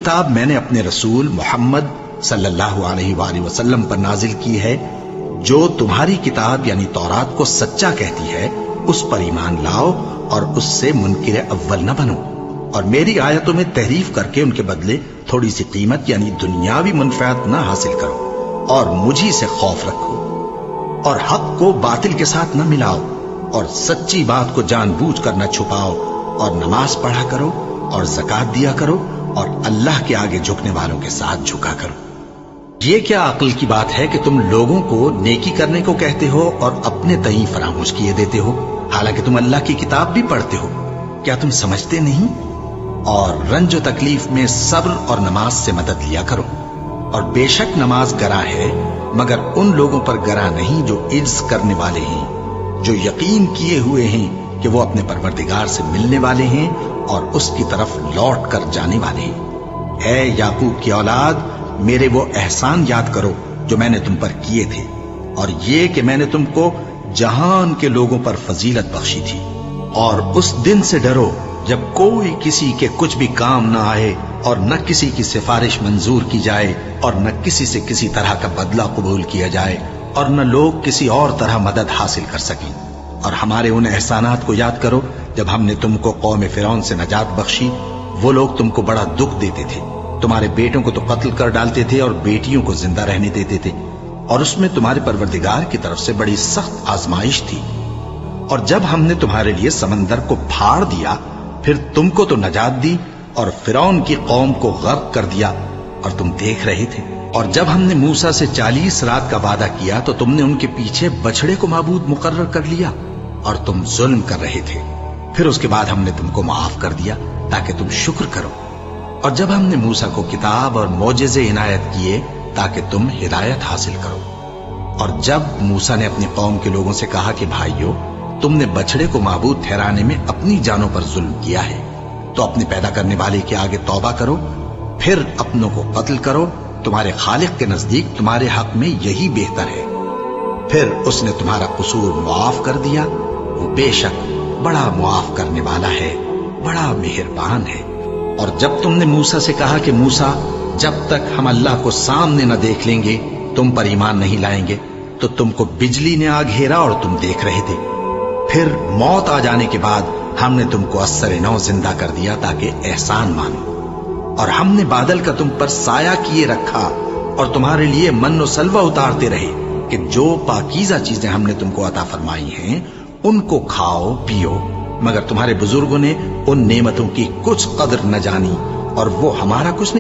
کتاب میں نے اپنے رسول محمد صلی اللہ علیہ وآلہ وسلم پر نازل کی ہے جو تمہاری کتاب یعنی تورات کو سچا کہتی ہے، اس پر ایمان لاؤ اور اس سے منکر اول نہ بنو، اور میری آیتوں میں تحریف کر کے ان کے بدلے تھوڑی سی قیمت یعنی دنیاوی منفعت نہ حاصل کرو، اور مجھی سے خوف رکھو، اور حق کو باطل کے ساتھ نہ ملاؤ، اور سچی بات کو جان بوجھ کر نہ چھپاؤ، اور نماز پڑھا کرو اور زکات دیا کرو، اور اللہ کے آگے جھکنے والوں کے ساتھ جھکا کرو۔ یہ کیا عقل کی بات ہے کہ تم لوگوں کو نیکی کرنے کو کہتے ہو اور اپنے تئیں فراموش کیے دیتے ہو، حالانکہ تم اللہ کی کتاب بھی پڑھتے ہو؟ کیا تم سمجھتے نہیں؟ اور رنج و تکلیف میں صبر اور نماز سے مدد لیا کرو، اور بے شک نماز گراں ہے مگر ان لوگوں پر گراں نہیں جو عجز کرنے والے ہیں، جو یقین کیے ہوئے ہیں کہ وہ اپنے پروردگار سے ملنے والے ہیں اور اس کی طرف لوٹ کر جانے والے ہیں۔ اے یعقوب کی اولاد، میرے وہ احسان یاد کرو جو میں نے تم پر کیے تھے، اور یہ کہ میں نے تم کو جہان کے لوگوں پر فضیلت بخشی تھی، اور اس دن سے ڈرو جب کوئی کسی کے کچھ بھی کام نہ آئے، اور نہ کسی کی سفارش منظور کی جائے، اور نہ کسی سے کسی طرح کا بدلہ قبول کیا جائے، اور نہ لوگ کسی اور طرح مدد حاصل کر سکیں۔ اور ہمارے ان احسانات کو یاد کرو جب ہم نے تم کو قوم فرعون سے نجات بخشی۔ وہ لوگ تم کو بڑا دکھ دیتے تھے، تمہارے بیٹوں کو تو قتل کر ڈالتے تھے اور بیٹیوں کو زندہ رہنے دیتے تھے، اور اس میں تمہارے پروردگار کی طرف سے بڑی سخت آزمائش تھی۔ اور جب ہم نے تمہارے لیے سمندر کو پھاڑ دیا، پھر تم کو تو نجات دی اور فرعون کی قوم کو غرق کر دیا، اور تم دیکھ رہے تھے۔ اور جب ہم نے موسیٰ سے 40 رات کا وعدہ کیا تو تم نے ان کے پیچھے بچڑے کو معبود مقرر کر لیا، اور تم ظلم کر رہے تھے۔ پھر اس کے بعد ہم نے تم کو معاف کر دیا تاکہ تم شکر کرو۔ اور جب ہم نے موسیٰ کو کتاب اور معجزے عنایت کیے تاکہ تم ہدایت حاصل کرو۔ اور جب موسیٰ نے اپنی قوم کے لوگوں سے کہا کہ بھائیو، تم نے بچڑے کو معبود ٹھہرانے میں اپنی جانوں پر ظلم کیا ہے، تو اپنے پیدا کرنے والے کے آگے توبہ کرو، پھر اپنوں کو قتل کرو، تمہارے خالق کے نزدیک تمہارے حق میں یہی بہتر ہے۔ پھر اس نے تمہارا قصور معاف کر دیا، وہ بے شک بڑا معاف کرنے والا ہے، بڑا مہربان ہے۔ اور جب تم نے موسیٰ سے کہا کہ موسیٰ، جب تک ہم اللہ کو سامنے نہ دیکھ لیں گے تم پر ایمان نہیں لائیں گے، تو تم کو بجلی نے آ گھیرا اور تم دیکھ رہے تھے۔ پھر موت آ جانے کے بعد ہم نے تم کو اثر نو زندہ کر دیا تاکہ احسان مانو، اور ہم نے بادل کا تم پر سایہ کیے رکھا اور تمہارے لیے من و سلوہ اتارتے رہے کہ جو پاکیزہ چیزیں ہم نے تم کو عطا فرمائی ہیں ان کو کھاؤ پیو، مگر تمہارے بزرگوں نے ان نعمتوں کی کچھ قدر نہ جانی، اور وہ ہمارا کچھ نہیں